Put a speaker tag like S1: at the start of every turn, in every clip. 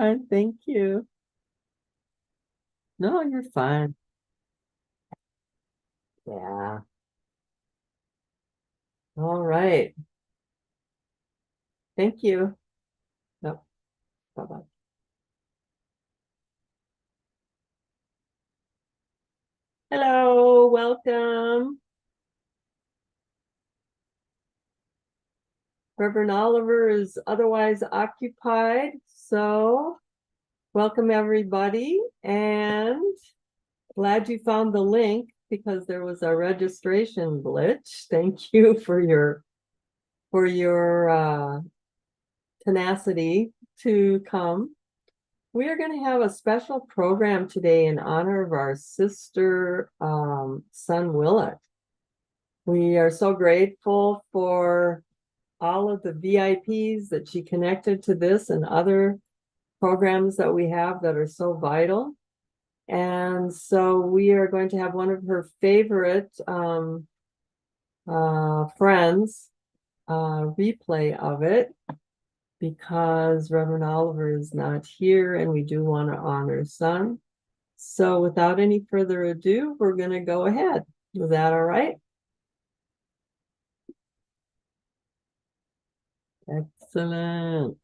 S1: fine. Thank you. No, you're fine. Yeah. All right. Thank you. Yep. Bye-bye. Hello, welcome. Reverend Oliver is otherwise occupied, so welcome everybody, and glad you found the link because there was a registration glitch. Thank you for your tenacity to come. We are going to have a special program today in honor of our sister son Willett. We are so grateful for all of the VIPs that she connected to this and other programs that we have that are so vital. And so we are going to have one of her favorite friends replay of it because Reverend Oliver is not here and we do want to honor son. So without any further ado, we're going to go ahead. Is that all right? Excellent.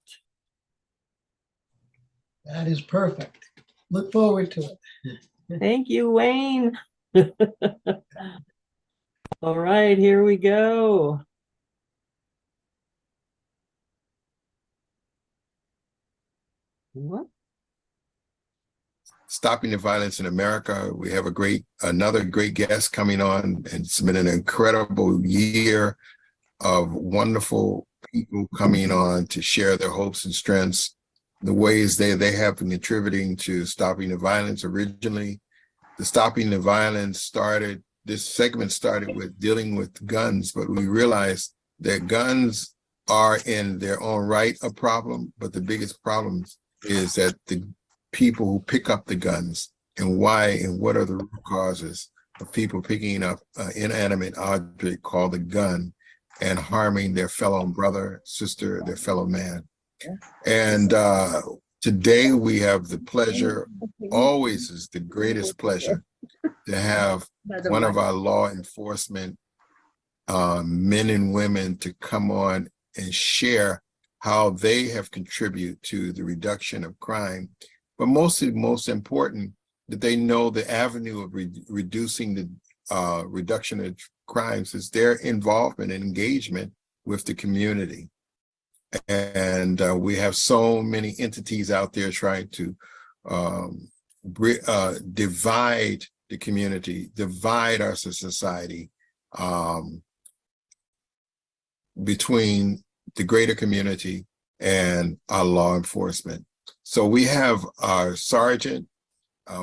S2: That is perfect. Look forward to it.
S1: Thank you, Wayne. All right, here we go. What?
S3: Stopping the Violence in America. We have another great guest coming on, and it's been an incredible year of wonderful people coming on to share their hopes and strengths, the ways they have been contributing to stopping the violence. Originally, the Stopping the Violence this segment started with dealing with guns, but we realized that guns are in their own right a problem, but the biggest problem is that the people who pick up the guns and why and what are the root causes of people picking up an inanimate object called a gun and harming their fellow brother, sister, their fellow man. And today we have the pleasure, always is the greatest pleasure, to have one of our law enforcement men and women to come on and share how they have contributed to the reduction of crime. But most important, that they know the avenue of reducing the reduction of crimes is their involvement and engagement with the community. And we have so many entities out there trying to divide the community, divide our society between the greater community and our law enforcement. So we have our Sergeant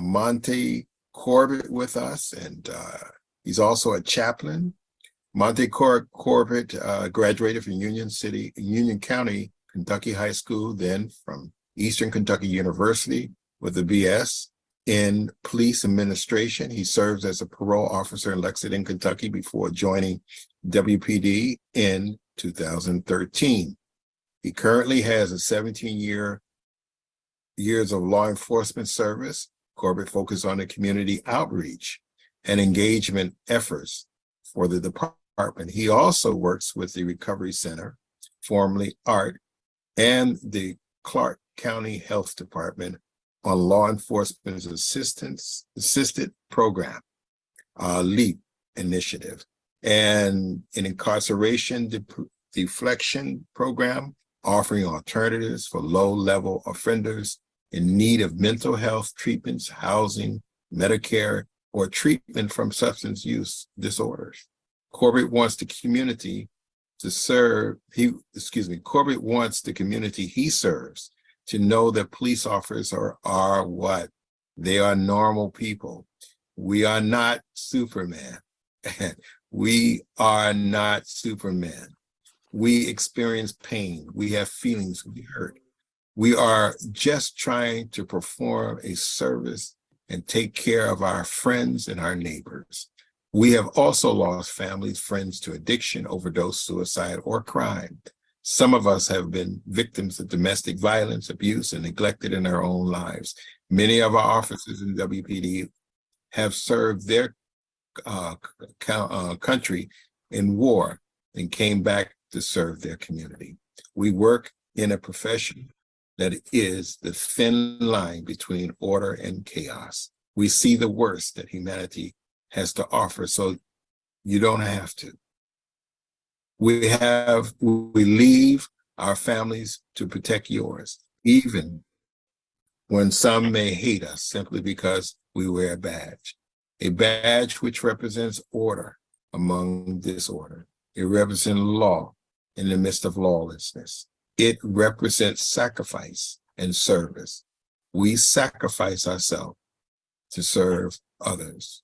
S3: Monte Corbett with us, and he's also a chaplain. Monte Corbett graduated from Union County, Kentucky High School, then from Eastern Kentucky University with a BS in police administration. He serves as a parole officer in Lexington, Kentucky before joining WPD in 2013. He currently has a 17 years of law enforcement service. Corbett focused on the community outreach and engagement efforts for the department. He also works with the Recovery Center, formerly ART, and the Clark County Health Department on law enforcement's assisted program, LEAP initiative, and an incarceration deflection program offering alternatives for low-level offenders in need of mental health treatments, housing, Medicare, or treatment from substance use disorders. Corbett wants the community Corbett wants the community he serves to know that police officers are what? They are normal people. We are not Superman. We are not Superman. We experience pain. We have feelings. We hurt. We are just trying to perform a service and take care of our friends and our neighbors. We have also lost families, friends to addiction, overdose, suicide, or crime. Some of us have been victims of domestic violence, abuse, and neglected in our own lives. Many of our officers in WPD have served their country in war and came back to serve their community. We work in a profession that is the thin line between order and chaos. We see the worst that humanity has to offer, so you don't have to. We leave our families to protect yours, even when some may hate us simply because we wear a badge which represents order among disorder. It represents law in the midst of lawlessness. It represents sacrifice and service. We sacrifice ourselves to serve others.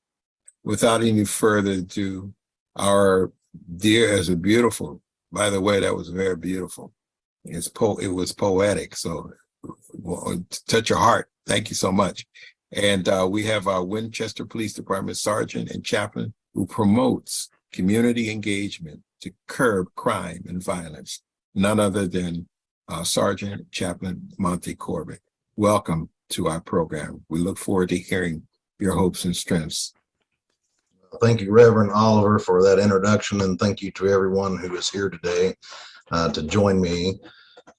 S3: Without any further ado, our dear, as a beautiful, by the way, that was very beautiful. It was poetic, so touch your heart. Thank you so much. And we have our Winchester Police Department Sergeant and Chaplain who promotes community engagement to curb crime and violence, none other than Sergeant Chaplain Monty Corbett. Welcome to our program. We look forward to hearing your hopes and strengths.
S4: Thank you, Reverend Oliver, for that introduction, and thank you to everyone who is here today to join me.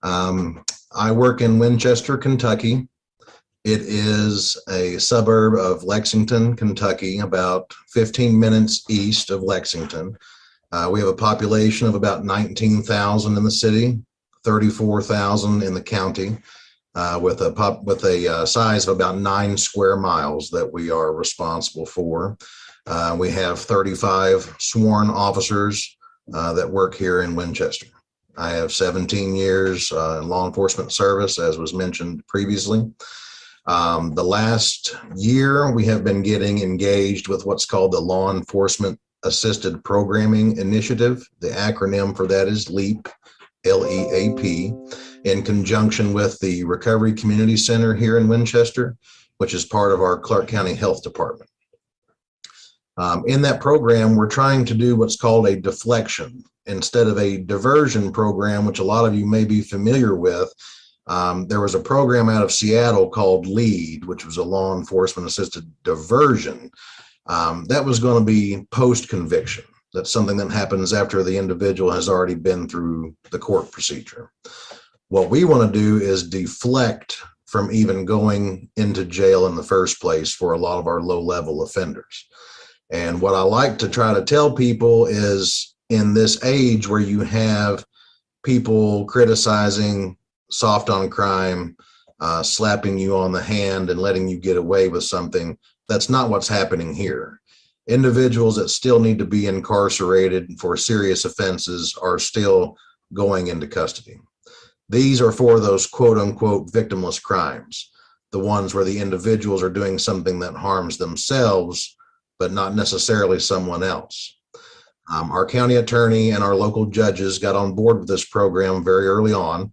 S4: I work in Winchester, Kentucky. It is a suburb of Lexington, Kentucky, about 15 minutes east of Lexington. We have a population of about 19,000 in the city, 34,000 in the county, with a size of about 9 square miles that we are responsible for. We have 35 sworn officers that work here in Winchester. I have 17 years in law enforcement service, as was mentioned previously. The last year, we have been getting engaged with what's called the Law Enforcement Assisted Programming Initiative. The acronym for that is LEAP, L-E-A-P, in conjunction with the Recovery Community Center here in Winchester, which is part of our Clark County Health Department. In that program, we're trying to do what's called a deflection instead of a diversion program, which a lot of you may be familiar with. There was a program out of Seattle called LEAD, which was a law enforcement assisted diversion. That was going to be post-conviction. That's something that happens after the individual has already been through the court procedure. What we want to do is deflect from even going into jail in the first place for a lot of our low-level offenders. And what I like to try to tell people is, in this age where you have people criticizing soft on crime, slapping you on the hand and letting you get away with something, that's not what's happening here. Individuals that still need to be incarcerated for serious offenses are still going into custody. These are for those quote unquote victimless crimes, the ones where the individuals are doing something that harms themselves, but not necessarily someone else. Our county attorney and our local judges got on board with this program very early on,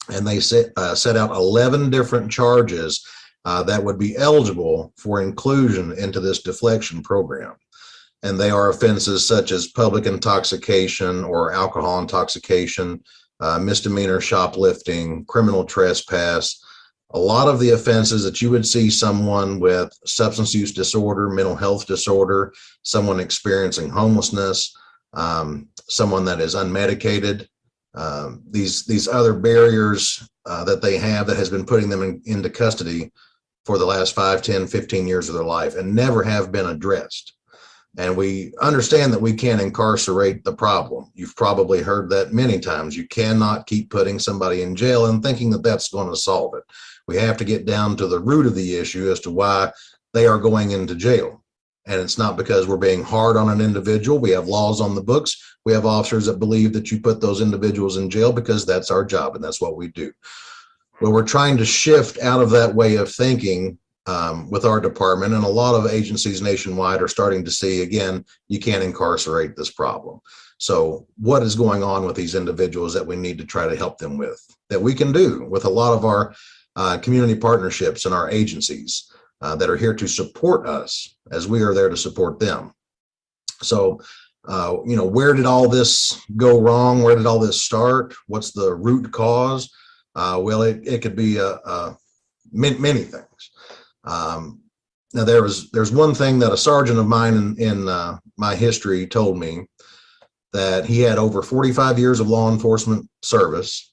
S4: and they set out 11 different charges that would be eligible for inclusion into this deflection program. And they are offenses such as public intoxication or alcohol intoxication, misdemeanor shoplifting, criminal trespass. A lot of the offenses that you would see someone with substance use disorder, mental health disorder, someone experiencing homelessness, someone that is unmedicated, these other barriers that they have that has been putting them into custody for the last 5, 10, 15 years of their life and never have been addressed. And we understand that we can't incarcerate the problem. You've probably heard that many times. You cannot keep putting somebody in jail and thinking that that's going to solve it. We have to get down to the root of the issue as to why they are going into jail. And it's not because we're being hard on an individual. We have laws on the books. We have officers that believe that you put those individuals in jail because that's our job and that's what we do. Well, we're trying to shift out of that way of thinking with our department, and a lot of agencies nationwide are starting to see, again, you can't incarcerate this problem. So what is going on with these individuals that we need to try to help them with, that we can do with a lot of our community partnerships and our agencies that are here to support us as we are there to support them. So Where did all this go wrong? Where did all this start? What's the root cause? Well, it could be many things. Now there's one thing that a sergeant of mine in my history told me, that he had over 45 years of law enforcement service.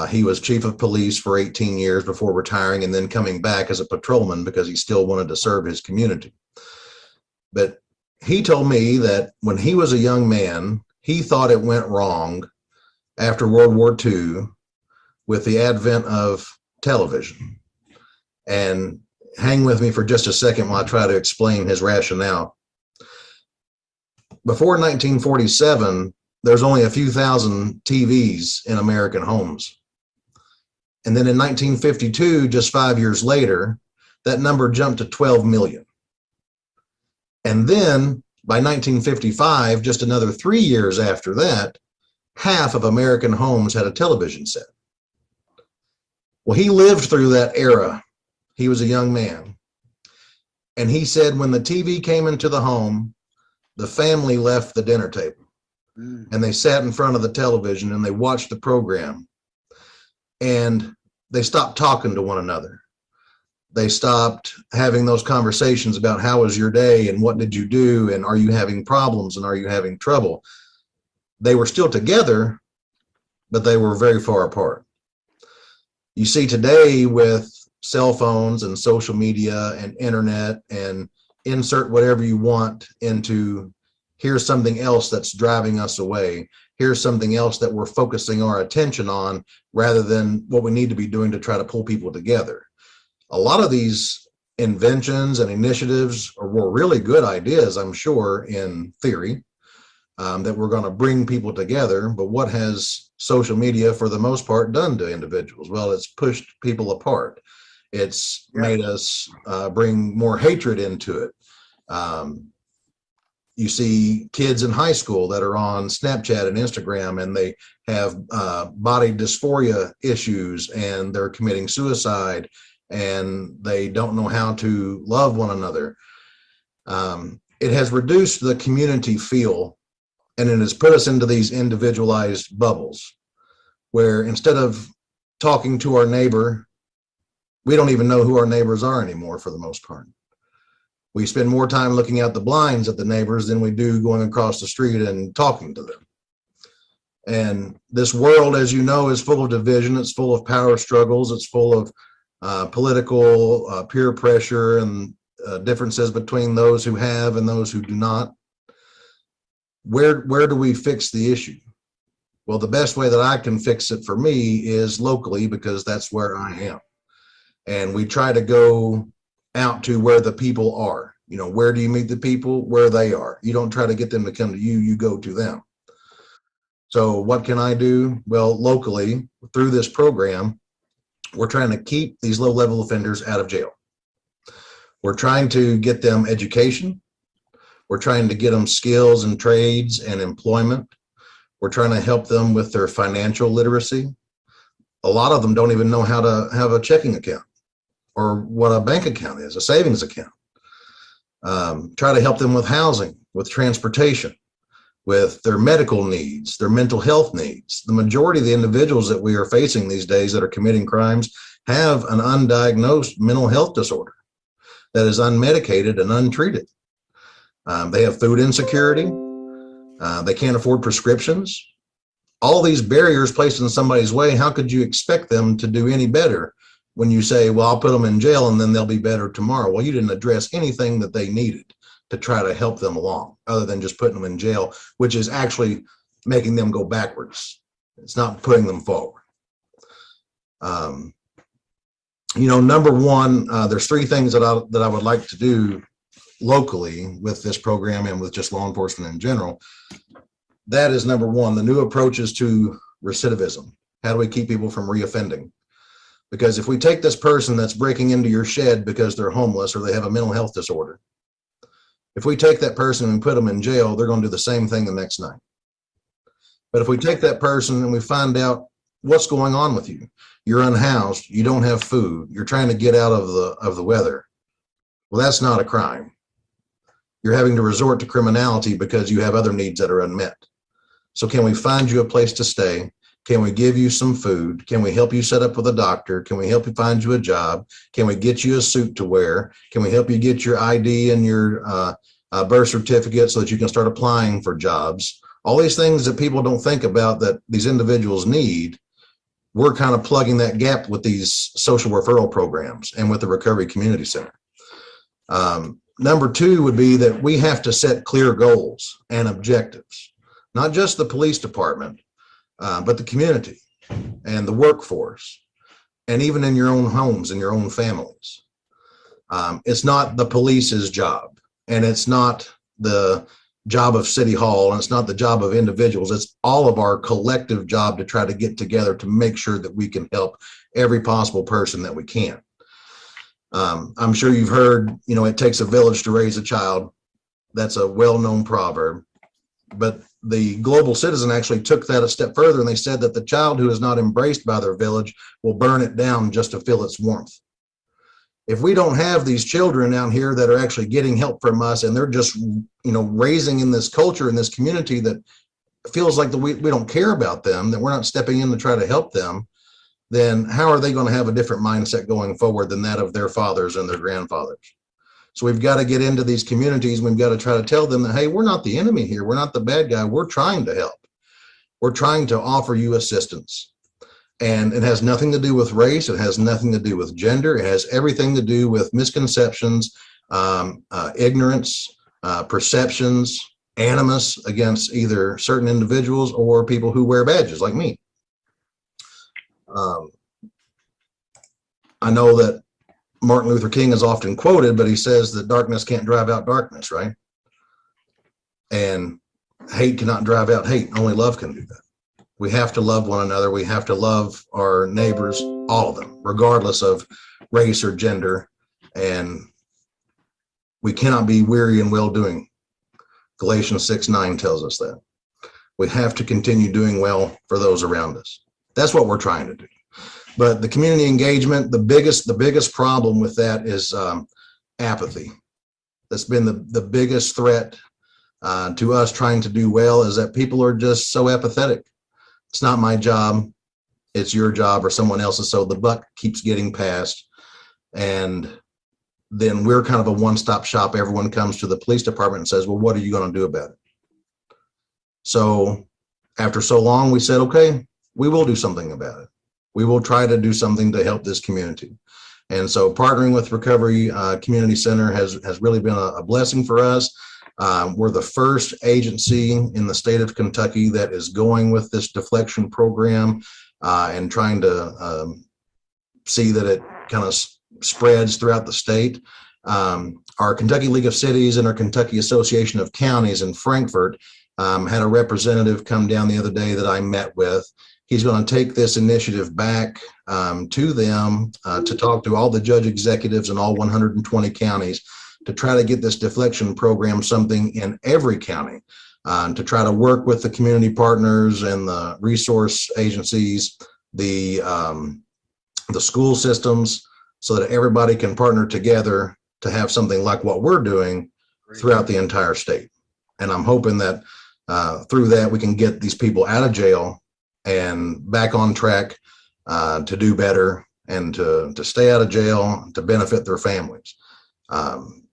S4: He was chief of police for 18 years before retiring and then coming back as a patrolman because he still wanted to serve his community. But he told me that when he was a young man, he thought it went wrong after World War II with the advent of television. And hang with me for just a second while I try to explain his rationale. Before 1947, there's only a few thousand TVs in American homes. And then in 1952, just 5 years later, that number jumped to 12 million. And then by 1955, just another 3 years after that, half of American homes had a television set. Well, he lived through that era. He was a young man. And he said when the TV came into the home, the family left the dinner table and they sat in front of the television and they watched the program, and they stopped talking to one another. They stopped having those conversations about how was your day and what did you do and are you having problems and are you having trouble. They were still together, but they were very far apart. You see today with cell phones and social media and internet and insert whatever you want into, here's something else that's driving us away. Here's something else that we're focusing our attention on rather than what we need to be doing to try to pull people together. A lot of these inventions and initiatives were really good ideas, I'm sure, in theory, that we're going to bring people together. But what has social media, for the most part, done to individuals? Well, it's pushed people apart. It's made us bring more hatred into it. You see kids in high school that are on Snapchat and Instagram, and they have body dysphoria issues, and they're committing suicide, and they don't know how to love one another. It has reduced the community feel, and it has put us into these individualized bubbles where instead of talking to our neighbor, we don't even know who our neighbors are anymore for the most part. We spend more time looking out the blinds at the neighbors than we do going across the street and talking to them. And this world, as you know, is full of division. It's full of power struggles. It's full of political peer pressure and differences between those who have and those who do not. Where do we fix the issue? Well, the best way that I can fix it for me is locally, because that's where I am. And we try to go out to where the people are. You know, where do you meet the people? Where they are. You don't try to get them to come to you, you go to them. So what can I do? Well, locally, through this program, we're trying to keep these low-level offenders out of jail. We're trying to get them education. We're trying to get them skills and trades and employment. We're trying to help them with their financial literacy. A lot of them don't even know how to have a checking account or what a bank account is, a savings account. Try to help them with housing, with transportation, with their medical needs, their mental health needs. The majority of the individuals that we are facing these days that are committing crimes have an undiagnosed mental health disorder that is unmedicated and untreated. They have food insecurity. They can't afford prescriptions. All these barriers placed in somebody's way, how could you expect them to do any better when you say, well, I'll put them in jail and then they'll be better tomorrow? Well, you didn't address anything that they needed to try to help them along other than just putting them in jail, which is actually making them go backwards. It's not putting them forward. Number one, there's three things that I would like to do locally with this program and with just law enforcement in general. That is number one, the new approaches to recidivism. How do we keep people from reoffending? Because if we take this person that's breaking into your shed because they're homeless or they have a mental health disorder, if we take that person and put them in jail, they're going to do the same thing the next night. But if we take that person and we find out what's going on with you, you're unhoused, you don't have food, you're trying to get out of the weather, well, that's not a crime. You're having to resort to criminality because you have other needs that are unmet. So can we find you a place to stay? Can we give you some food? Can we help you set up with a doctor? Can we help you find you a job? Can we get you a suit to wear? Can we help you get your ID and your birth certificate so that you can start applying for jobs? All these things that people don't think about that these individuals need, we're kind of plugging that gap with these social referral programs and with the Recovery Community Center. Number two would be that we have to set clear goals and objectives, not just the police department, but the community and the workforce, and even in your own homes and your own families. It's not the police's job, and it's not the job of City Hall, and it's not the job of individuals. It's all of our collective job to try to get together to make sure that we can help every possible person that we can. I'm sure you've heard, it takes a village to raise a child. That's a well-known proverb. But the Global Citizen actually took that a step further, and they said that the child who is not embraced by their village will burn it down just to feel its warmth. If we don't have these children out here that are actually getting help from us, and they're just, raising in this culture, in this community that feels like we don't care about them, that we're not stepping in to try to help them, then how are they going to have a different mindset going forward than that of their fathers and their grandfathers? So we've got to get into these communities. We've got to try to tell them that, hey, we're not the enemy here. We're not the bad guy. We're trying to help. We're trying to offer you assistance. And it has nothing to do with race. It has nothing to do with gender. It has everything to do with misconceptions, ignorance, perceptions, animus against either certain individuals or people who wear badges like me. I know that Martin Luther King is often quoted, but he says that darkness can't drive out darkness, right? And hate cannot drive out hate. Only love can do that. We have to love one another. We have to love our neighbors, all of them, regardless of race or gender. And we cannot be weary in well-doing. Galatians 6:9 tells us that. We have to continue doing well for those around us. That's what we're trying to do. But the community engagement, the biggest problem with that is apathy. That's been the biggest threat to us trying to do well, is that people are just so apathetic. It's not my job, it's your job or someone else's. So the buck keeps getting passed. And then we're kind of a one-stop shop. Everyone comes to the police department and says, well, what are you going to do about it? So after so long, we said, okay, we will do something about it. We will try to do something to help this community. And so partnering with Recovery Community Center has really been a blessing for us. We're the first agency in the state of Kentucky that is going with this deflection program and trying to see that it kind of spreads throughout the state. Our Kentucky League of Cities and our Kentucky Association of Counties in Frankfort had a representative come down the other day that I met with. He's going to take this initiative back to them to talk to all the judge executives in all 120 counties to try to get this deflection program something in every county, to try to work with the community partners and the resource agencies, the school systems, so that everybody can partner together to have something like what we're doing throughout the entire state. And I'm hoping that through that we can get these people out of jail and back on track to do better and to stay out of jail, to benefit their families.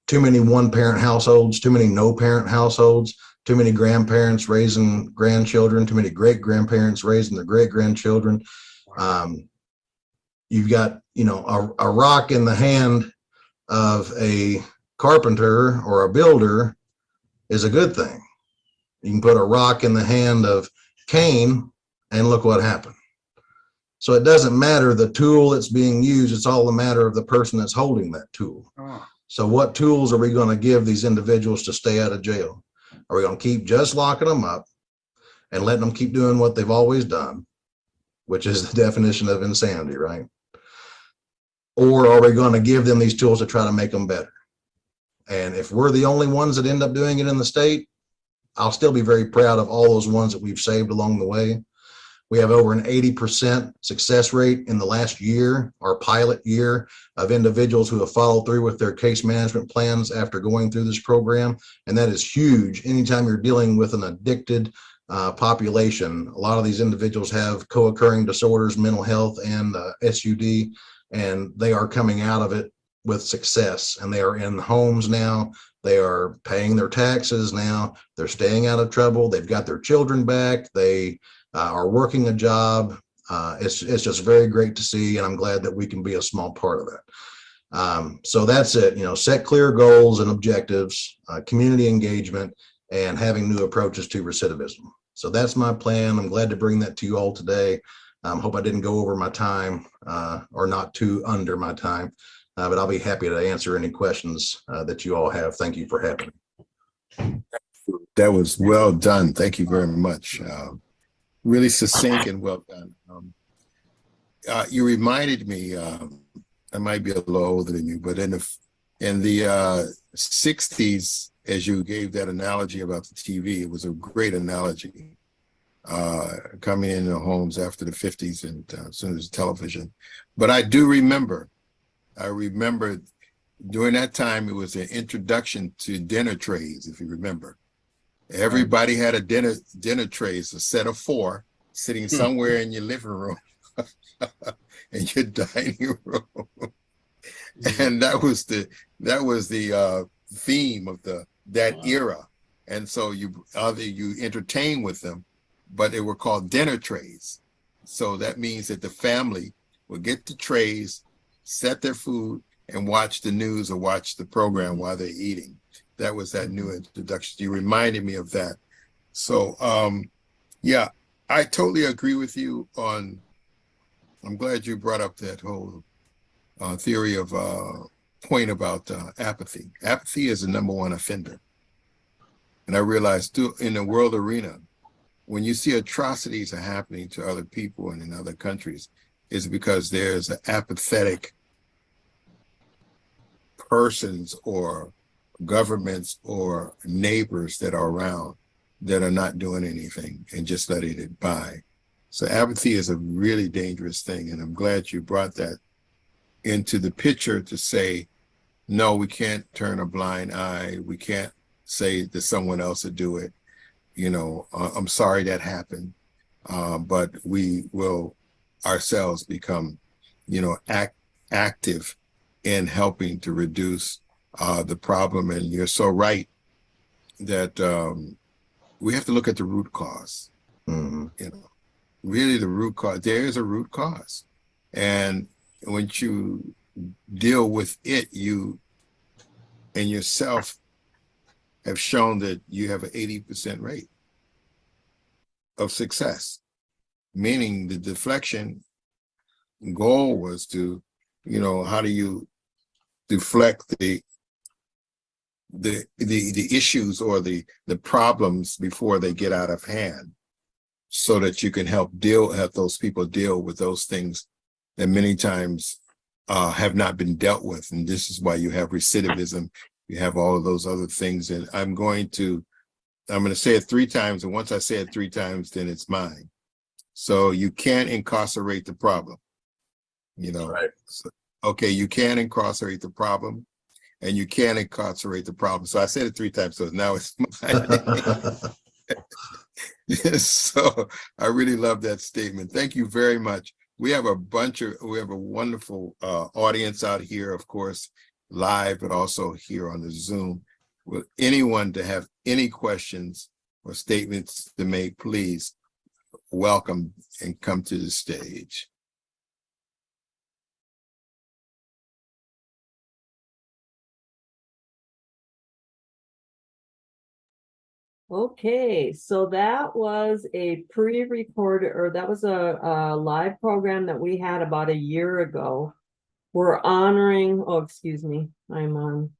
S4: Too many one-parent households, too many no-parent households, too many grandparents raising grandchildren, too many great-grandparents raising their great-grandchildren. You've got, a rock in the hand of a carpenter or a builder is a good thing. You can put a rock in the hand of Cain and look what happened. So it doesn't matter the tool that's being used. It's all a matter of the person that's holding that tool. So what tools are we going to give these individuals to stay out of jail? Are we going to keep just locking them up and letting them keep doing what they've always done, which is the definition of insanity, right? Or are we going to give them these tools to try to make them better? And if we're the only ones that end up doing it in the state, I'll still be very proud of all those ones that we've saved along the way. We have over an 80% success rate in the last year, our pilot year, of individuals who have followed through with their case management plans after going through this program. And that is huge. Anytime you're dealing with an addicted population, a lot of these individuals have co-occurring disorders, mental health, and SUD, and they are coming out of it with success. And they are in homes now. They are paying their taxes now. They're staying out of trouble. They've got their children back. They are working a job. It's just very great to see, and I'm glad that we can be a small part of that. So that's it. Set clear goals and objectives, community engagement, and having new approaches to recidivism. So that's my plan. I'm glad to bring that to you all today. Hope I didn't go over my time or not too under my time, but I'll be happy to answer any questions that you all have. Thank you for having me.
S3: That was well done. Thank you very much. Really succinct and well done. You reminded me, I might be a little older than you, but in the 60s, as you gave that analogy about the TV, it was a great analogy. Coming in the homes after the 50s and as soon as television. But I remember during that time, it was an introduction to dinner trays, if you remember. Everybody had a dinner trays, a set of 4, sitting somewhere in your living room, in your dining room. And that was the theme of that era. And so you entertain with them, but they were called dinner trays. So that means that the family would get the trays, set their food, and watch the news or watch the program while they're eating. That was that new introduction. You reminded me of that. So, yeah, I totally agree with you on, I'm glad you brought up that whole theory of point about apathy. Apathy is the #1 offender. And I realized too, in the world arena, when you see atrocities are happening to other people and in other countries, is because there's an apathetic persons or governments or neighbors that are around that are not doing anything and just letting it by. So apathy is a really dangerous thing. And I'm glad you brought that into the picture to say, no, we can't turn a blind eye. We can't say that someone else would do it. I'm sorry that happened, but we will ourselves become, active in helping to reduce the problem. And you're so right that we have to look at the root cause. Really the root cause. There is a root cause, and when you deal with it, you and yourself have shown that you have an 80% rate of success, meaning the deflection goal was to, how do you deflect the issues or the problems before they get out of hand, so that you can help those people deal with those things that many times have not been dealt with. And this is why you have recidivism. You have all of those other things. And I'm going to say it 3 times. And once I say it 3 times, then it's mine. So you can't incarcerate the problem,
S4: Right.
S3: So, okay, you can incarcerate the problem, and you can incarcerate the problem. So I said it 3 times, so now it's mine. So I really love that statement. Thank you very much. We have a wonderful audience out here, of course, live, but also here on the Zoom. With anyone to have any questions or statements to make, please welcome and come to the stage.
S1: Okay, so that was a pre-recorded, or that was a live program that we had about a year ago. We're honoring, excuse me, I'm on,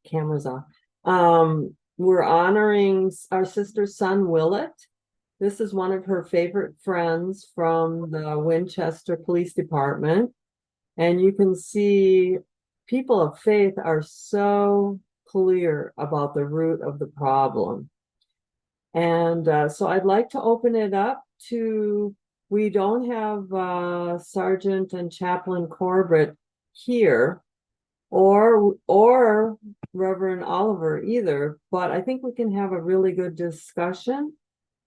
S1: camera's off. We're honoring our sister Sun Willett. This is one of her favorite friends from the Winchester Police Department. And you can see people of faith are so clear about the root of the problem. And so I'd like to open it up we don't have Sergeant and Chaplain Corbett here or Reverend Oliver either, but I think we can have a really good discussion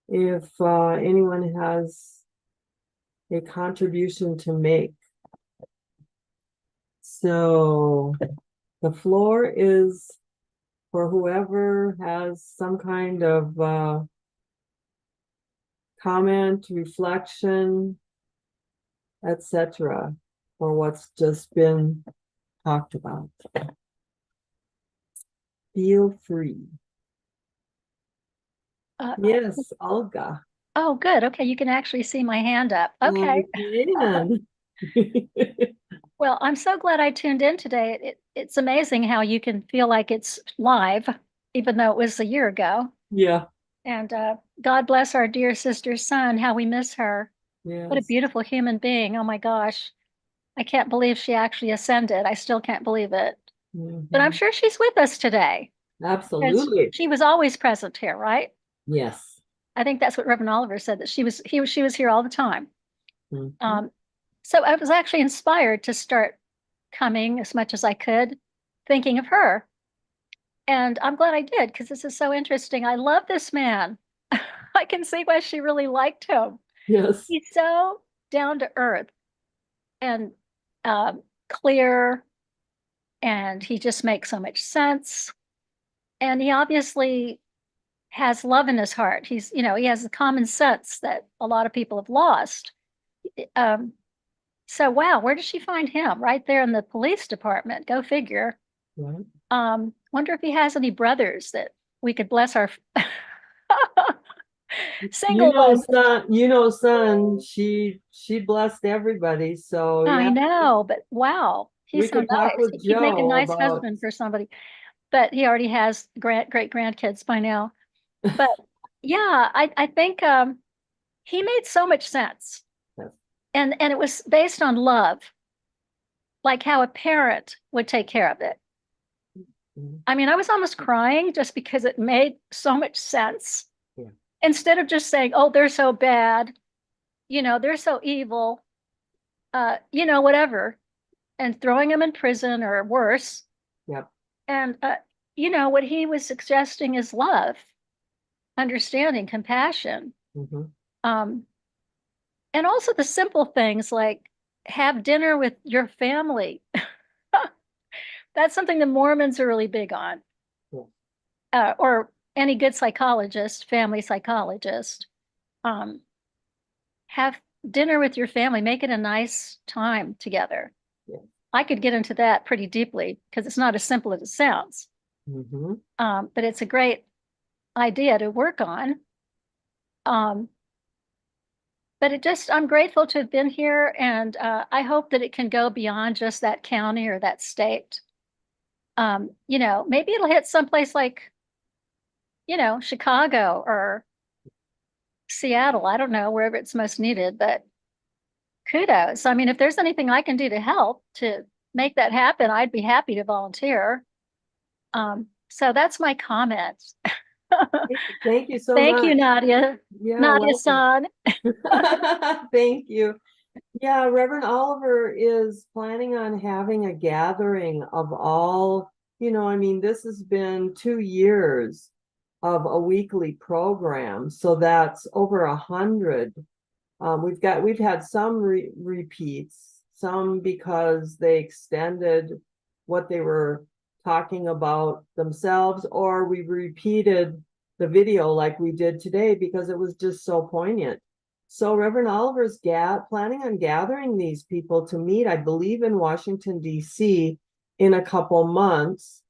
S1: if anyone has a contribution to make. So the floor is for whoever has some kind of comment, reflection, etc., for what's just been talked about. Feel free. Yes, Olga.
S5: Oh, good. Okay, you can actually see my hand up. Okay. Well, I'm so glad I tuned in today. It's amazing how you can feel like it's live, even though it was a year ago.
S1: Yeah.
S5: And God bless our dear sister Sun, how we miss her. What a
S1: Yes.
S5: beautiful human being. Oh my gosh. I can't believe she actually ascended. I still can't believe it. But I'm
S1: Mhm.
S5: sure she's with us today. 'Cause
S1: Absolutely.
S5: she was always present here, right?
S1: Yes.
S5: I think that's what Reverend Oliver said, that she was here all the time.
S1: Mhm.
S5: So I was actually inspired to start coming as much as I could, thinking of her. And I'm glad I did, because this is so interesting. I love this man. I can see why she really liked him.
S1: Yes.
S5: He's so down to earth and clear, and he just makes so much sense. And he obviously has love in his heart. He's, he has the common sense that a lot of people have lost. Um, so wow, where did she find him? Right there in the police department. Go figure.
S1: Right.
S5: Wonder if he has any brothers that we could bless our single ones.
S1: Son, she blessed everybody, so
S5: I
S1: yeah,
S5: know, but wow,
S1: we
S5: he's so
S1: could talk
S5: nice.
S1: with
S5: He'd make a
S1: Joe
S5: nice
S1: about
S5: husband for somebody, but he already has great grandkids by now. But yeah, I think he made so much sense,
S1: Yes.
S5: and it was based on love, like how a parent would take care of it.
S1: Mhm.
S5: I mean, I was almost crying just because it made so much sense.
S1: Yeah.
S5: Instead of just saying, "Oh, they're so bad," they're so evil, whatever, and throwing them in prison or worse.
S1: Yep.
S5: And what he was suggesting is love, understanding, compassion,
S1: Mhm.
S5: um, and also the simple things like have dinner with your family. That's something the Mormons are really big on,
S1: Yeah.
S5: or any good psychologist, family psychologist. Um, have dinner with your family, make it a nice time together.
S1: Yeah.
S5: I could get into that pretty deeply because it's not as simple as it sounds.
S1: Mhm.
S5: But it's a great idea to work on. Um, but I'm grateful to have been here, and I hope that it can go beyond just that county or that state. Maybe it'll hit someplace like, Chicago or Seattle. I don't know, wherever it's most needed, but kudos. I mean, if there's anything I can do to help to make that happen, I'd be happy to volunteer. So that's my comments.
S1: Thank you so
S5: Thank you,
S1: much.
S5: Nadia.
S1: Yeah, welcome.
S5: Nadia-san.
S1: Thank you. Yeah, Reverend Oliver is planning on having a gathering of all, I mean, this has been 2 years of a weekly program, so that's over 100. We've had some repeats, some because they extended what they were talking about themselves, or we repeated the video like we did today because it was just so poignant. So Reverend Oliver's planning on gathering these people to meet, I believe, in Washington, D.C. in a couple months.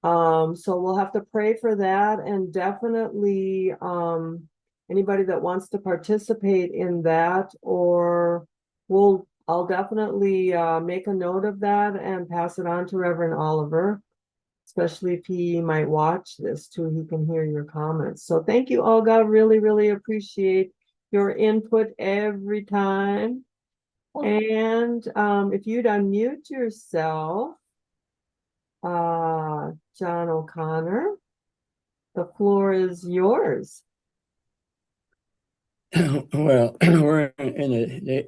S1: So we'll have to pray for that, and definitely anybody that wants to participate in that, or I'll definitely make a note of that and pass it on to Reverend Oliver, especially if he might watch this too, he can hear your comments. So thank you, Olga. Really, really appreciate your input every time. And if you'd unmute yourself, John O'Connor, the floor is yours.
S6: Well, we're in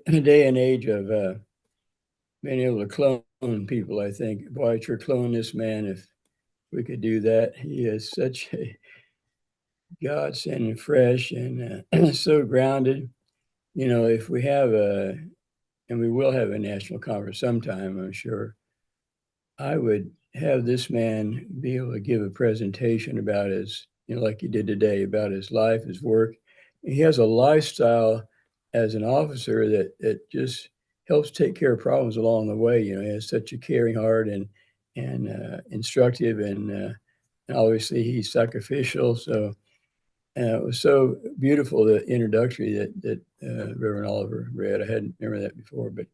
S6: a day and age of being able to clone people, I think. Boy, I'd sure clone this man if we could do that. He is such a godsend and fresh and so grounded. You know, if we have and we will have a national conference sometime, I'm sure, I would have this man be able to give a presentation about his, you know, like he did today, about his life, his work. He has a lifestyle as an officer that just helps take care of problems along the way. You know, he has such a caring heart and instructive, and obviously he's sacrificial. So it was so beautiful, the introductory that Reverend Oliver read. I hadn't remember that before, but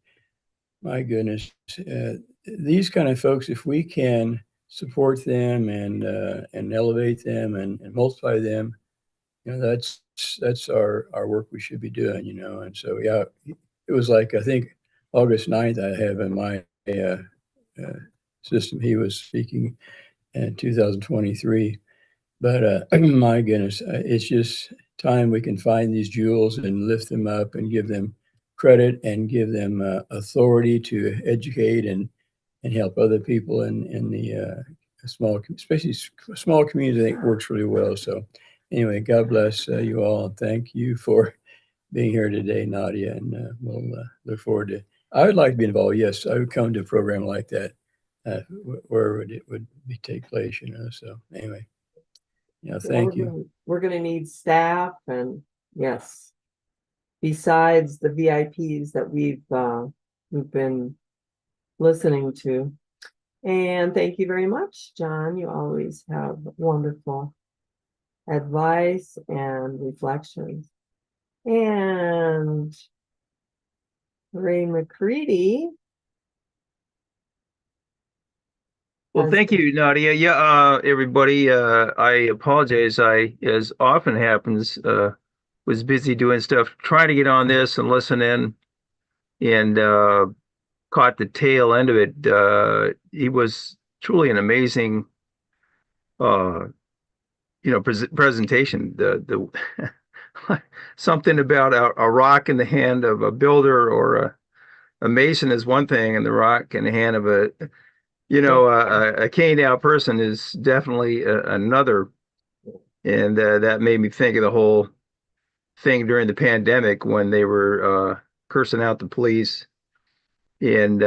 S6: my goodness, these kind of folks, if we can support them and elevate them and multiply them, you know, that's our work we should be doing, you know. And so, yeah, it was like, I think August 9th, I have in my system, he was speaking in 2023. But my goodness, it's just time we can find these jewels and lift them up and give them credit and give them authority to educate and help other people in the small, especially small communities. I think works really well. So anyway, God bless you all, and thank you for being here today, Nadia. And we'll look forward to. I would like to be involved. Yes, I would come to a program like that, where it would take place. You know. So anyway. Yeah, thank you.
S1: We're gonna need staff and yes, besides the VIPs that we've been listening to. And thank you very much, John. You always have wonderful advice and reflections. And Ray McCready.
S7: Well, thank you, Nadia. Yeah, everybody. I apologize. I, as often happens, was busy doing stuff, trying to get on this and listen in, and caught the tail end of it. He was truly an amazing, presentation. The something about a rock in the hand of a builder or a mason is one thing, and the rock in the hand of a caned out person is definitely another. And that made me think of the whole thing during the pandemic when they were cursing out the police. And,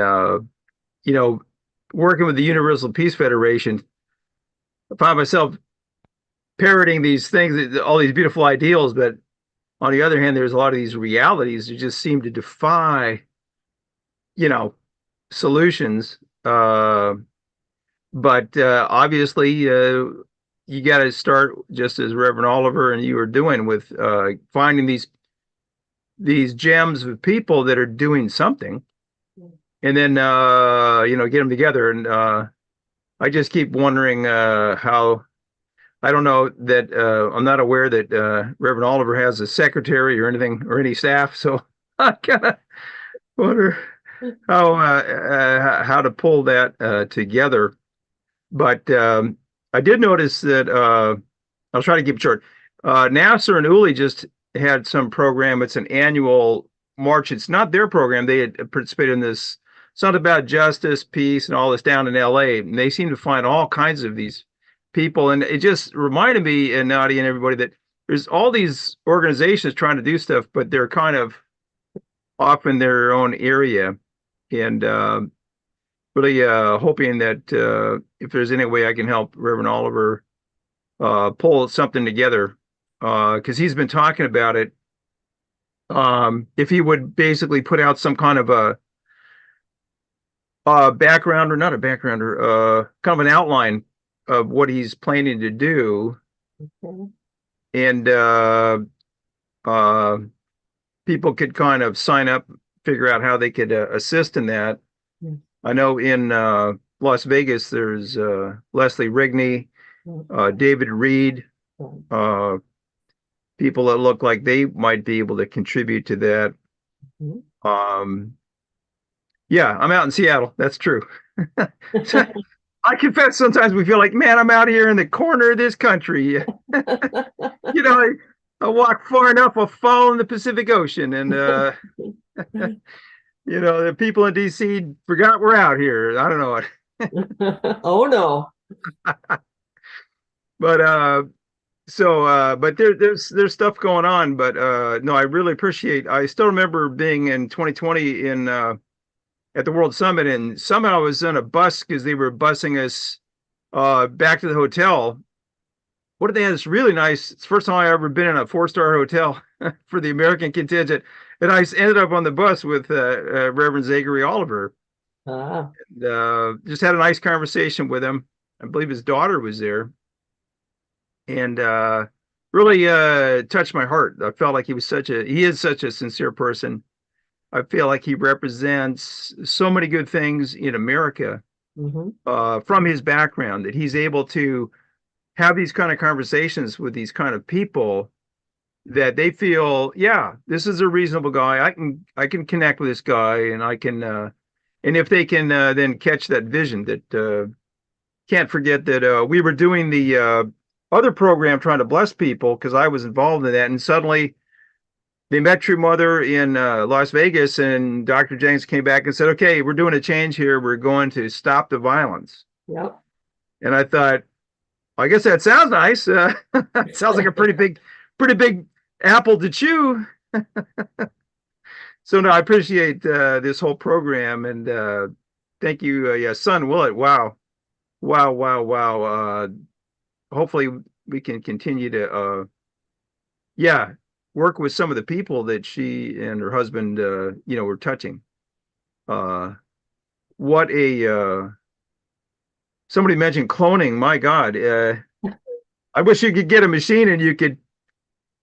S7: working with the Universal Peace Federation, I found myself parroting these things, all these beautiful ideals. But on the other hand, there's a lot of these realities that just seem to defy, solutions. But obviously, you got to start, just as Reverend Oliver and you are doing, with finding these gems of people that are doing something, and then get them together. And I just keep wondering how. I don't know that I'm not aware that Reverend Oliver has a secretary or anything or any staff, so I kind of wonder how to pull that together. But I did notice that I'll try to keep it short. Nasser and Uli just had some program. It's an annual march. It's not their program. They had participated in this. It's not about justice, peace, and all this down in LA. And they seem to find all kinds of these people. And it just reminded me, and Nadia and everybody, that there's all these organizations trying to do stuff, but they're kind of off in their own area. And really hoping that if there's any way I can help Reverend Oliver pull something together, because he's been talking about it. If he would basically put out some kind of a background, or not a background, or kind of an outline of what he's planning to do.
S1: Okay.
S7: And people could kind of sign up, figure out how they could assist in that.
S1: Yeah.
S7: I know in Las Vegas, there's Leslie Rigney, David Reed, people that look like they might be able to contribute to that.
S1: Mm-hmm.
S7: Yeah, I'm out in Seattle. That's true. So, I confess, sometimes we feel like, man, I'm out here in the corner of this country. I'll walk far enough, I'll fall in the Pacific Ocean. And, you know, the people in DC forgot we're out here. I don't know.
S1: Oh, no.
S7: But, but there's stuff going on, but, no, I really appreciate, I still remember being in 2020 in, at the World Summit, and somehow I was on a bus because they were busing us, back to the hotel. What did they have? This really nice. It's the first time I ever been in a 4-star hotel for the American contingent, and I ended up on the bus with Reverend Zachary Oliver.
S1: Ah,
S7: Just had a nice conversation with him. I believe his daughter was there, and really touched my heart. I felt like he is such a sincere person. I feel like he represents so many good things in America,
S1: mhm.
S7: from his background, that he's able to have these kind of conversations with these kind of people that they feel, yeah, this is a reasonable guy. I can connect with this guy, and I can, and if they can then catch that vision, that can't forget that we were doing the other program trying to bless people, because I was involved in that, and suddenly they met True Mother in Las Vegas, and Dr. James came back and said, okay, we're doing a change here. We're going to stop the violence.
S1: Yep.
S7: And I thought, I guess that sounds nice. It sounds like a pretty big apple to chew. So no, I appreciate this whole program, and thank you, yeah, Son Willett. Wow. Hopefully we can continue to, yeah, work with some of the people that she and her husband, were touching. What a somebody mentioned cloning. My God, I wish you could get a machine and you could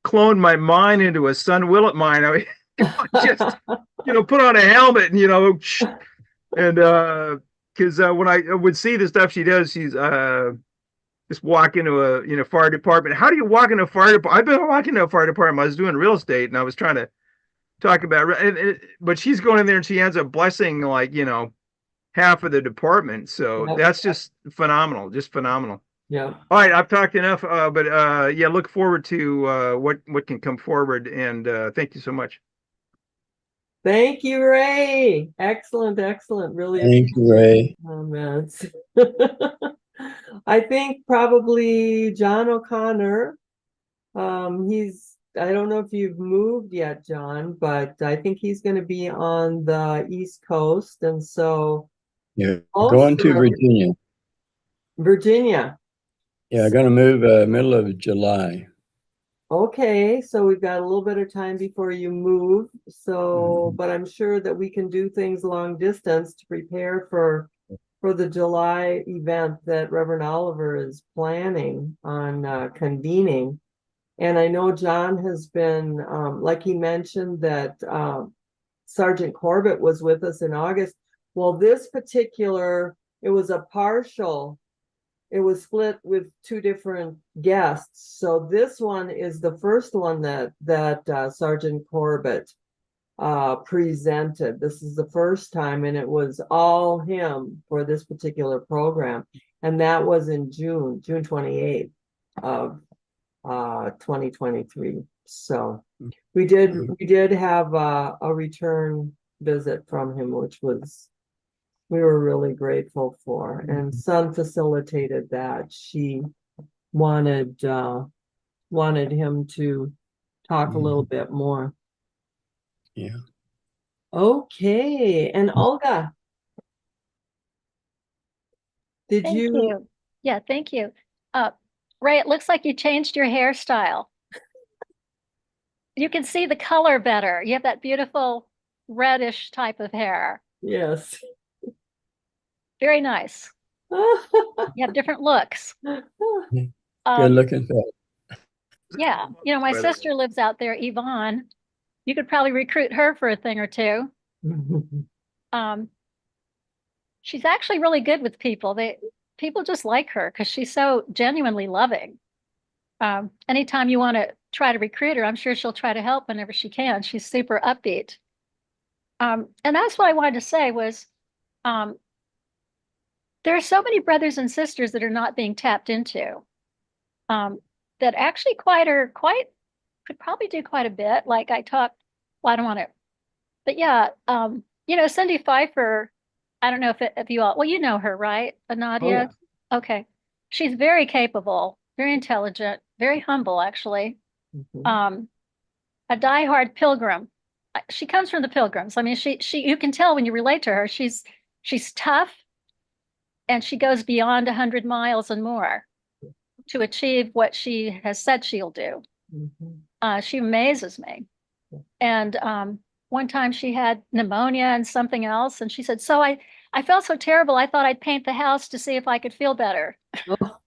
S7: clone my mind into a Son Willett mind. I mean, just put on a helmet and and because when I would see the stuff she does, she's just walk into a fire department. How do you walk into a fire department? I've been walking into a fire department. I was doing real estate, and I was trying to talk about, but she's going in there and she ends up blessing half of the department. So
S1: Yep.
S7: that's just phenomenal, just phenomenal.
S1: Yep.
S7: All right, I've talked enough, but yeah, look forward to what can come forward, and thank you so much.
S1: Thank you, Ray. Excellent, excellent. Really
S6: Thank you, Ray.
S1: comments. I think probably John O'Connor. I don't know if you've moved yet, John, but I think he's going to be on the East Coast. And so
S6: Yeah, going to
S1: also-
S6: Virginia.
S1: Virginia.
S6: Yeah, going to move middle of July.
S1: Okay, so we've got a little bit of time before you move. So, but I'm sure that we can do things long distance to prepare for the July event that Reverend Oliver is planning on convening. And I know John has been, like he mentioned, that Sergeant Corbett was with us in August. Well, this particular, it was a partial. It was split with 2 different guests. So this one is the first one that Sergeant Corbett presented. This is the first time, and it was all him for this particular program. And that was in June 28th of 2023. So we did have a return visit from him, which we were really grateful for. And Son facilitated that. She wanted him to talk a little bit more.
S6: Yeah.
S1: Okay, and Olga, did
S5: Thank
S1: you?
S5: you. Yeah, thank you. Ray, it looks like you changed your hairstyle. You can see the color better. You have that beautiful reddish type of hair.
S1: Yes.
S5: Very nice. You have different looks.
S6: Good
S5: Um,
S6: looking fellow.
S5: yeah, my sister lives out there, Yvonne. You could probably recruit her for a thing or two. She's actually really good with people. People just like her because she's so genuinely loving. Anytime you want to try to recruit her, I'm sure she'll try to help whenever she can. She's super upbeat. And that's what I wanted to say was, there are so many brothers and sisters that are not being tapped into, that actually are quite could probably do quite a bit. Like I talked, well, I don't want to, but yeah, Cindy Pfeiffer, I don't know if you all, well, you know her, right? Nadia? Okay. She's very capable, very intelligent, very humble, actually.
S1: Mhm.
S5: A diehard pilgrim. She comes from the Pilgrims. I mean, you can tell when you relate to her, she's tough and she goes beyond 100 miles and more to achieve what she has said she'll do.
S1: Mhm.
S5: She amazes me. And one time she had pneumonia and something else, and she said, "So I felt so terrible. I thought I'd paint the house to see if I could feel better."
S1: Oh.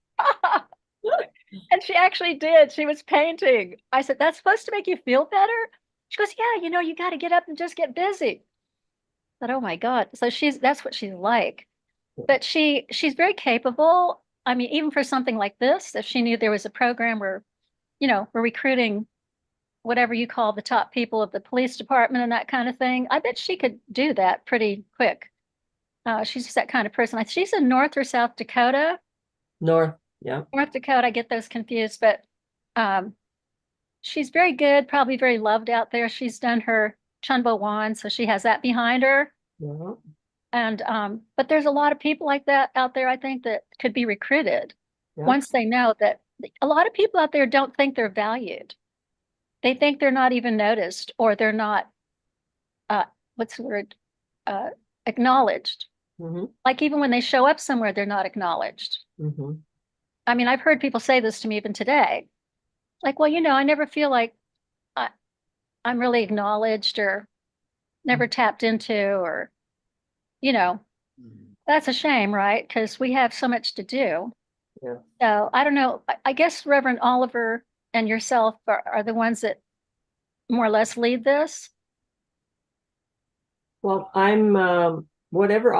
S5: And she actually did. She was painting. I said, "That's supposed to make you feel better?" She goes, "Yeah, you got to get up and just get busy." I said, "Oh my God." So that's what she's like. But she's very capable. I mean, even for something like this, if she knew there was a program where, we're recruiting whatever you call the top people of the police department and that kind of thing, I bet she could do that pretty quick. She's just that kind of person. She's in North or South Dakota.
S1: North, yeah.
S5: North Dakota, I get those confused, but she's very good, probably very loved out there. She's done her Chunbo Wan, so she has that behind her.
S1: Yeah.
S5: And but there's a lot of people like that out there, I think, that could be recruited
S1: Yeah.
S5: once they know that a lot of people out there don't think they're valued. They think they're not even noticed, or they're not what's the word? Acknowledged.
S1: Mhm.
S5: Like even when they show up somewhere, they're not acknowledged.
S1: Mhm.
S5: I mean, I've heard people say this to me even today. Like, well, I never feel like I'm really acknowledged or never tapped into, or, that's a shame, right? Because we have so much to do.
S1: Yeah.
S5: So I don't know. I guess Reverend Oliver and yourself are the ones that more or less lead this.
S1: Well, I'm whatever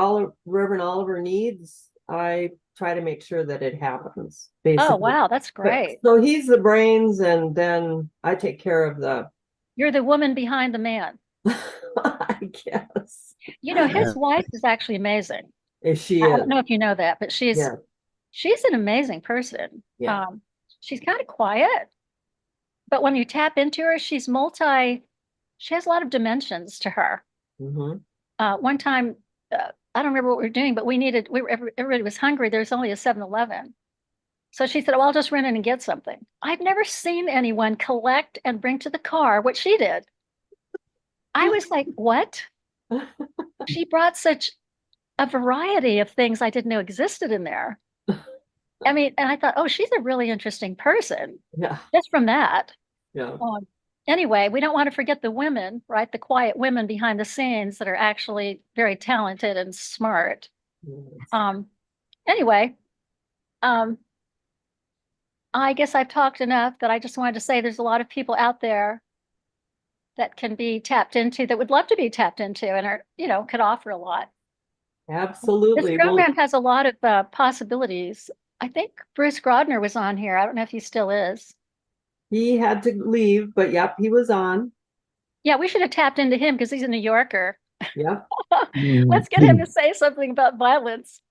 S1: Reverend Oliver needs, I try to make sure that it happens,
S5: Oh,
S1: basically.
S5: wow, that's
S1: But-
S5: great.
S1: So he's the brains, and then I take care of the,
S5: You're the woman behind the man.
S1: I guess.
S5: His wife is actually amazing.
S1: If she
S5: I
S1: is,
S5: don't know if you know that, but she's
S1: yeah,
S5: an amazing person.
S1: Yeah.
S5: She's kind of quiet, but when you tap into her, she has a lot of dimensions to her.
S1: hmm
S5: One time, I don't remember what we were doing, but everybody was hungry. There was only a 7-Eleven. So she said, "Oh, I'll just run in and get something." I've never seen anyone collect and bring to the car what she did. I was like, what? She brought such a variety of things I didn't know existed in there. I mean, and I thought, oh, she's a really interesting person
S1: Yeah,
S5: just from that.
S1: yeah.
S5: Anyway, we don't want to forget the women, right? The quiet women behind the scenes that are actually very talented and smart.
S1: Yes.
S5: Anyway, I guess I've talked enough that I just wanted to say there's a lot of people out there that can be tapped into, that would love to be tapped into, and are, could offer a lot. This
S1: Absolutely. Well,
S5: program has a lot of possibilities. I think Bruce Grodner was on here. I don't know if he still is.
S1: he had to leave, but yep, he was on.
S5: Yeah, we should have tapped into him because he's a New Yorker.
S1: Yep.
S5: Let's get him to say something about violence.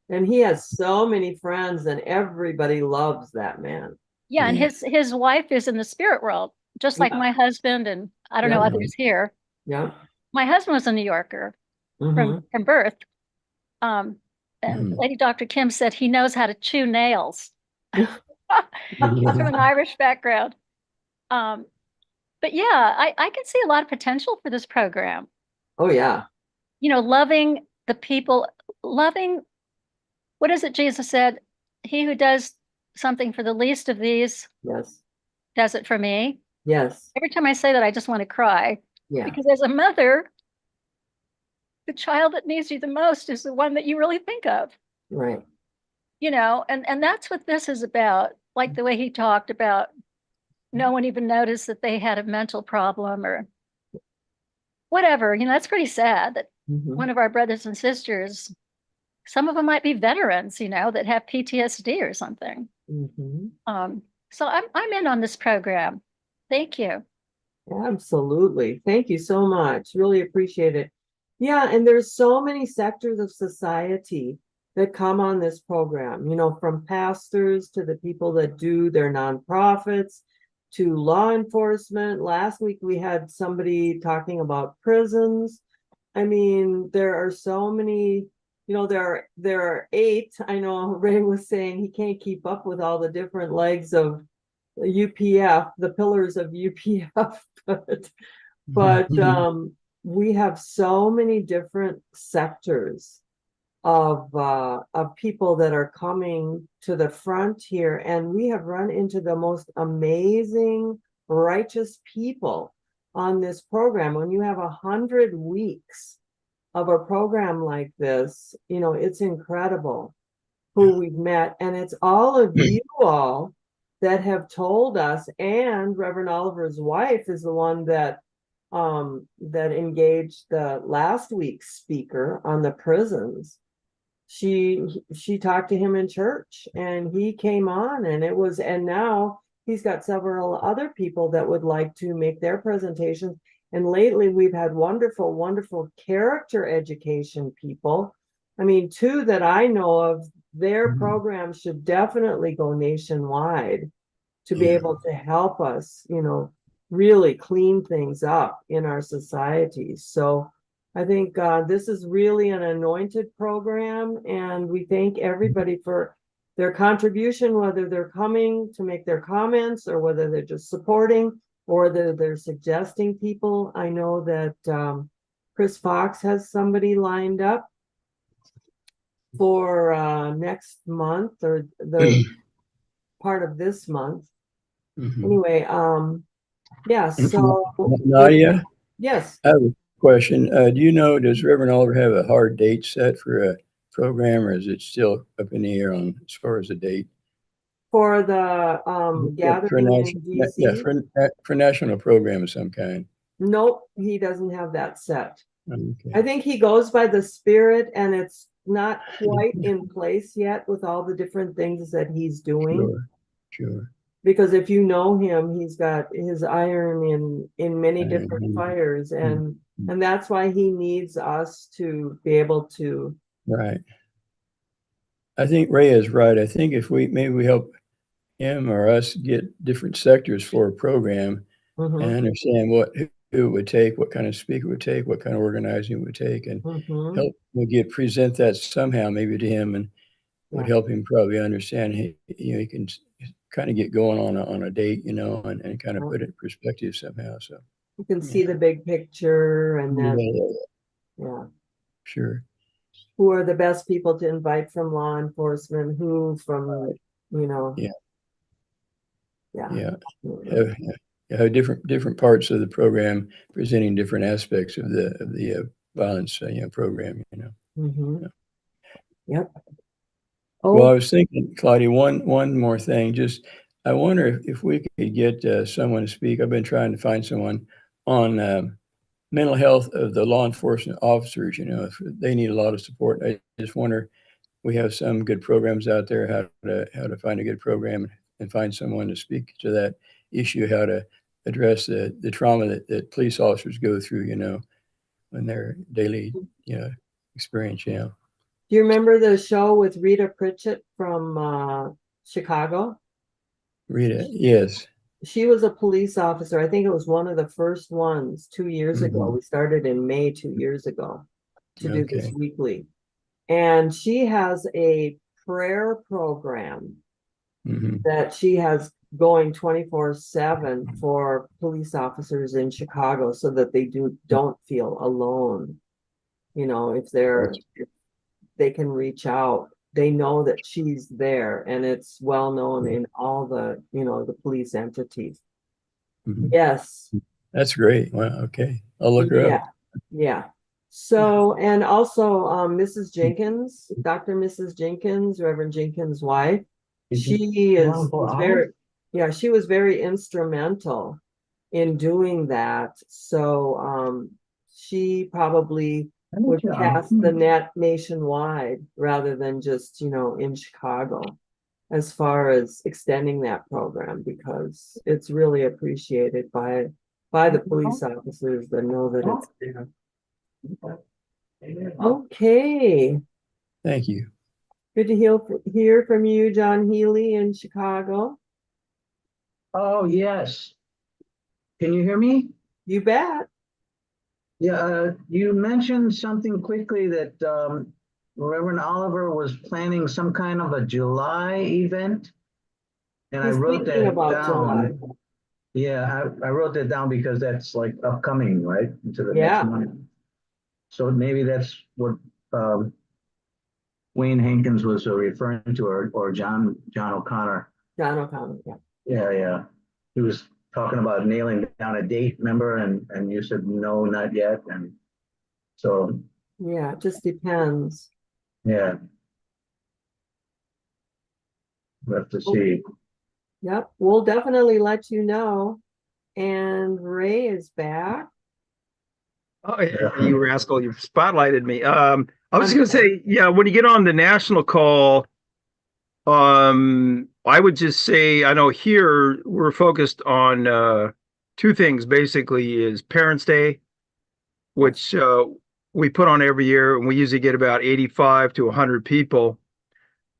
S1: And he has so many friends, and everybody loves that man.
S5: Yeah, and his wife is in the spirit world, just like
S1: Yeah.
S5: my husband, and I don't know
S1: Yeah.
S5: others here.
S1: Yeah.
S5: My husband was a New Yorker
S1: Mhm.
S5: from birth. And Lady Dr. Kim said he knows how to chew nails. He's from an Irish background. But yeah, I can see a lot of potential for this program.
S1: Oh, yeah.
S5: Loving the people, loving, what is it Jesus said? He who does something for the least of these
S1: Yes.
S5: does it for me.
S1: Yes.
S5: Every time I say that, I just want to cry.
S1: Yeah.
S5: Because as a mother, the child that needs you the most is the one that you really think of.
S1: Right.
S5: And that's what this is about. Like the way he talked about, no one even noticed that they had a mental problem or whatever. That's pretty sad that
S1: Mhm.
S5: one of our brothers and sisters, some of them might be veterans, that have PTSD or something.
S1: Mhm.
S5: So I'm in on this program. Thank you.
S1: Absolutely. Thank you so much. Really appreciate it. Yeah, and there's so many sectors of society that come on this program, from pastors to the people that do their nonprofits, to law enforcement. Last week we had somebody talking about prisons. I mean, there are so many, there are 8. I know Ray was saying he can't keep up with all the different legs of UPF, the pillars of UPF, but we have so many different sectors of people that are coming to the front here, and we have run into the most amazing, righteous people on this program. When you have 100 weeks of a program like this, it's incredible who we've met, and it's all of you all that have told us. And Reverend Oliver's wife is the one that engaged the last week's speaker on the prisons. She talked to him in church, and he came on, and now he's got several other people that would like to make their presentations. And lately we've had wonderful, wonderful character education people. I mean, 2 that I know of, their program should definitely go nationwide to be able to help us, really clean things up in our societies. So I think this is really an anointed program, and we thank everybody for their contribution, whether they're coming to make their comments or whether they're just supporting or whether they're suggesting people. I know that Chris Fox has somebody lined up for next month or the part of this month. Anyway, yeah, so
S6: Nadia,
S1: yes.
S6: I have a question. Do you know, does Reverend Oliver have a hard date set for a program, or is it still up in the air on as far as the date?
S1: For the gathering in DC?
S6: For national program of some kind.
S1: Nope, he doesn't have that set.
S6: Okay.
S1: I think he goes by the Spirit, and it's not quite in place yet with all the different things that he's doing.
S6: Sure.
S1: Because if you know him, he's got his iron in many different fires, and that's why he needs us to be able to.
S6: Right. I think Ray is right. I think if we help him or us get different sectors for a program and understand who it would take, what kind of speaker it would take, what kind of organizing it would take, and help present that somehow maybe to him, and would help him probably understand he can kind of get going on a date, and kind of put it in perspective somehow. So
S1: you can see the big picture, and then
S6: sure.
S1: Who are the best people to invite from law enforcement? Who from
S6: have different parts of the program presenting different aspects of the violence program.
S1: Yep.
S6: Well, I was thinking, Claudia, one more thing. Just, I wonder if we could get someone to speak. I've been trying to find someone on mental health of the law enforcement officers. If they need a lot of support. I just wonder, we have some good programs out there, how to find a good program and find someone to speak to that issue, how to address the trauma that police officers go through, in their daily, experience.
S1: Do you remember the show with Rita Pritchett from Chicago?
S6: Rita, yes.
S1: She was a police officer. I think it was one of the first ones 2 years ago. We started in May 2 years ago to do this weekly. And she has a prayer program that she has going 24/7 for police officers in Chicago, so that they don't feel alone. If they can reach out, they know that she's there, and it's well known in all the the police entities. Yes,
S6: that's great. Wow. Okay, I'll look her up.
S1: Yeah. So, and also Mrs. Jenkins, Dr. Mrs. Jenkins, Reverend Jenkins' wife, she was very instrumental in doing that. So she probably would cast the net nationwide rather than just in Chicago, as far as extending that program, because it's really appreciated by the police officers that know that it's there. Okay.
S6: Thank you.
S1: Good to hear from you, John Healy in Chicago.
S8: Oh, yes. Can you hear me?
S1: You bet.
S8: Yeah, you mentioned something quickly that Reverend Oliver was planning some kind of a July event. And I
S1: He's
S8: wrote
S1: thinking
S8: that
S1: about July.
S8: down. Yeah, I wrote that down because that's like upcoming, right? Into the next
S1: Yeah.
S8: month. So maybe that's what um, Wayne Hankins was referring to, or John O'Connor.
S1: John O'Connor, yeah.
S8: Yeah, yeah. He was talking about nailing down a date, remember? And you said no, not yet. And so,
S1: Yeah, it just depends.
S8: yeah, we'll have to see.
S1: Yep, we'll definitely let you know. And Ray is back.
S7: Oh, yeah, you rascal, you spotlighted me. I was
S1: I'm
S7: gonna say, yeah, when you get on the national call, I would just say, I know here we're focused on two things basically is Parents' Day, which we put on every year, and we usually get about 85 to 100 people.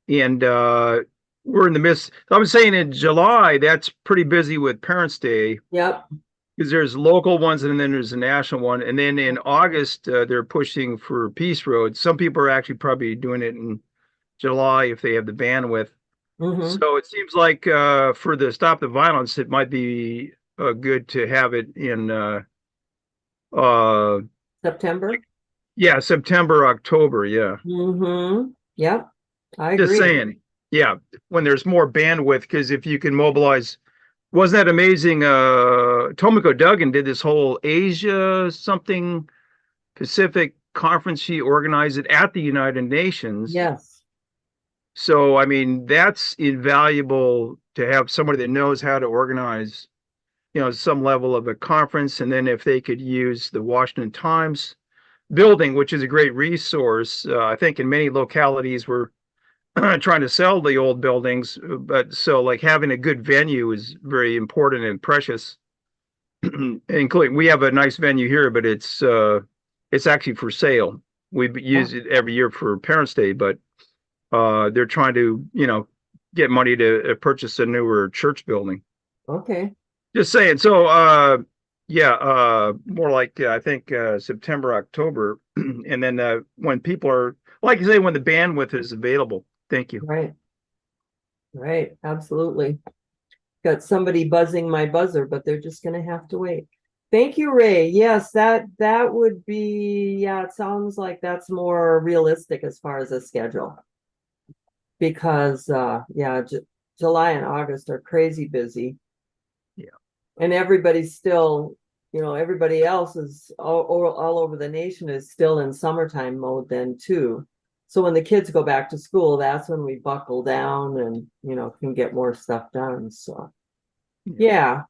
S7: And we're in the midst, I was saying in July, that's pretty busy with Parents' Day.
S1: Yep.
S7: Because there's local ones and then there's a national one. And then in August, they're pushing for Peace Road. Some people are actually probably doing it in July if they have the bandwidth.
S1: Mm-hmm.
S7: So it seems like for the Stop the Violence, it might be good to have it in,
S1: September.
S7: yeah, September, October. Yeah.
S1: Mm-hmm. Yep. I
S7: Just
S1: agree.
S7: saying. Yeah. When there's more bandwidth, because if you can mobilize, wasn't that amazing? Tomoko Duggan did this whole Asia something Pacific conference. She organized it at the United Nations.
S1: Yes.
S7: So, I mean, that's invaluable to have somebody that knows how to organize, some level of a conference. And then if they could use the Washington Times building, which is a great resource, I think in many localities we're trying to sell the old buildings, but so like having a good venue is very important and precious. Including, we have a nice venue here, but it's actually for sale. We use it every year for Parents' Day, but they're trying to, get money to purchase a newer church building.
S1: Okay.
S7: Just saying. So, yeah, more like I think September, October, and then when people are, like you say, when the bandwidth is available. Thank you.
S1: Right. Right. Absolutely. Got somebody buzzing my buzzer, but they're just gonna have to wait. Thank you, Ray. Yes, that would be, yeah, it sounds like that's more realistic as far as a schedule. Because yeah, July and August are crazy busy.
S7: Yeah.
S1: And everybody's still, everybody else is all over the nation is still in summertime mode then too. So when the kids go back to school, that's when we buckle down and, can get more stuff done. So, yeah.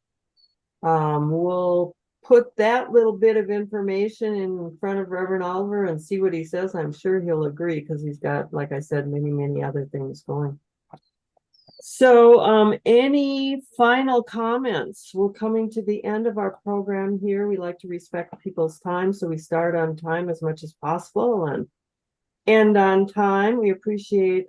S1: We'll put that little bit of information in front of Reverend Oliver and see what he says. I'm sure he'll agree because he's got, like I said, many, many other things going. So, any final comments? We're coming to the end of our program here. We like to respect people's time, so we start on time as much as possible and end on time. We appreciate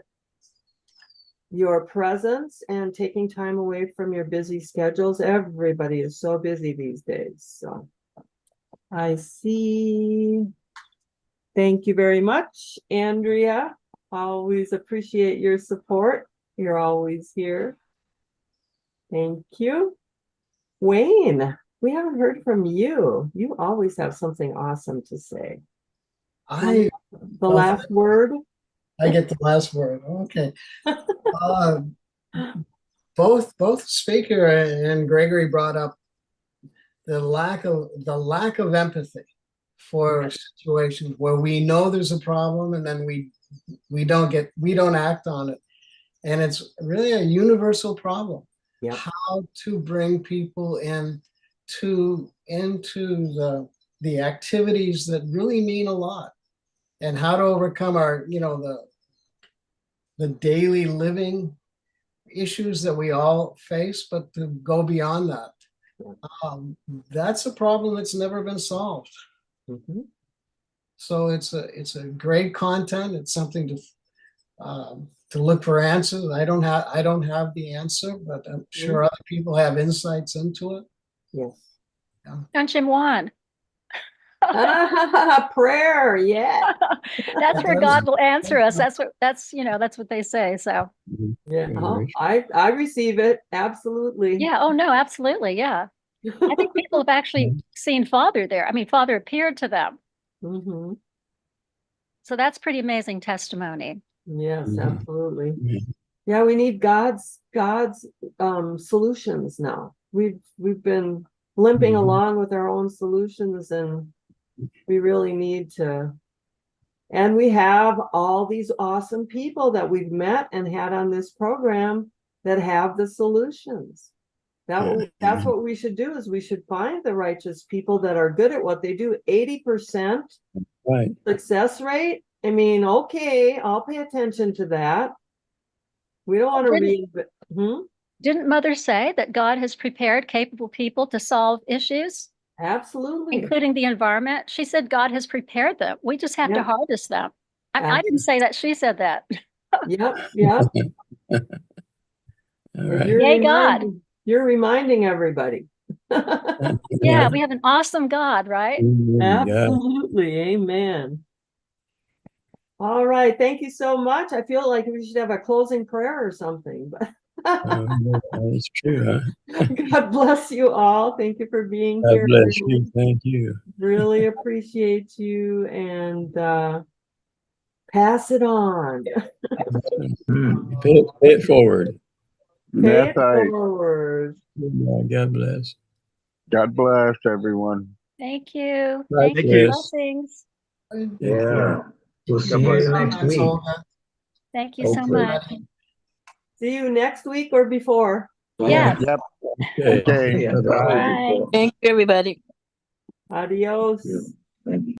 S1: your presence and taking time away from your busy schedules. Everybody is so busy these days. So I see. Thank you very much, Andrea. Always appreciate your support. You're always here. Thank you. Wayne, we haven't heard from you. You always have something awesome to say. The last word.
S2: I get the last word. Okay. Both speaker and Gregory brought up the lack of empathy for situations where we know there's a problem and then we don't act on it. And it's really a universal problem.
S1: Yep.
S2: How to bring people into the activities that really mean a lot, and how to overcome our, the daily living issues that we all face, but to go beyond that. That's a problem that's never been solved.
S1: Mm-hmm.
S2: So it's a great content. It's something to to look for answers. I don't have the answer, but I'm sure other people have insights into it.
S1: Yes.
S5: Dungeon one.
S1: Prayer, yeah.
S5: That's where God will answer us. That's what they say. So
S1: Yeah,
S6: Very
S1: I receive it, absolutely.
S5: yeah, oh no, absolutely. Yeah. I think people have actually seen Father there. I mean, Father appeared to them.
S1: Mhm.
S5: So that's pretty amazing testimony.
S1: Yes,
S6: Mhm.
S1: absolutely.
S6: Mhm.
S1: Yeah, we need God's solutions now. We've been limping
S6: Mhm.
S1: along with our own solutions, and we really need to. And we have all these awesome people that we've met and had on this program that have the solutions. That's what we should do, is we should find the righteous people that are good at what they do. 80%
S6: Right.
S1: success rate. I mean, okay, I'll pay attention to that. We don't want to read.
S5: Didn't Mother say that God has prepared capable people to solve issues,
S1: Absolutely.
S5: including the environment? She said God has prepared them. We just have to
S1: Yeah.
S5: harvest them. I didn't say that. She said that.
S1: Yep, yep.
S6: All right.
S5: Yay, God.
S1: You're reminding everybody.
S5: Yeah, we have an awesome God, right?
S6: Yeah.
S1: Absolutely. Amen. All right. Thank you so much. I feel like we should have a closing prayer or something, but
S6: That's true, huh?
S1: God bless you all. Thank you for being
S6: God
S1: here.
S6: bless you. Thank you.
S1: Really appreciate you, and pass it on.
S6: Pay it forward.
S1: Pay
S9: That's
S1: it
S9: right.
S1: forward.
S6: God bless.
S9: God bless everyone.
S5: Thank you.
S6: God
S5: Thank you.
S6: bless.
S5: Blessings.
S8: Yeah. We'll see
S7: God bless.
S8: you next
S2: That's
S8: week.
S2: all that-
S5: Thank you so
S6: Hopefully.
S5: much.
S1: See you next week or before.
S5: Yes.
S9: Yep.
S6: Okay.
S9: Okay.
S8: Yeah.
S9: Bye.
S5: Bye.
S10: Thank you, everybody.
S1: Adios.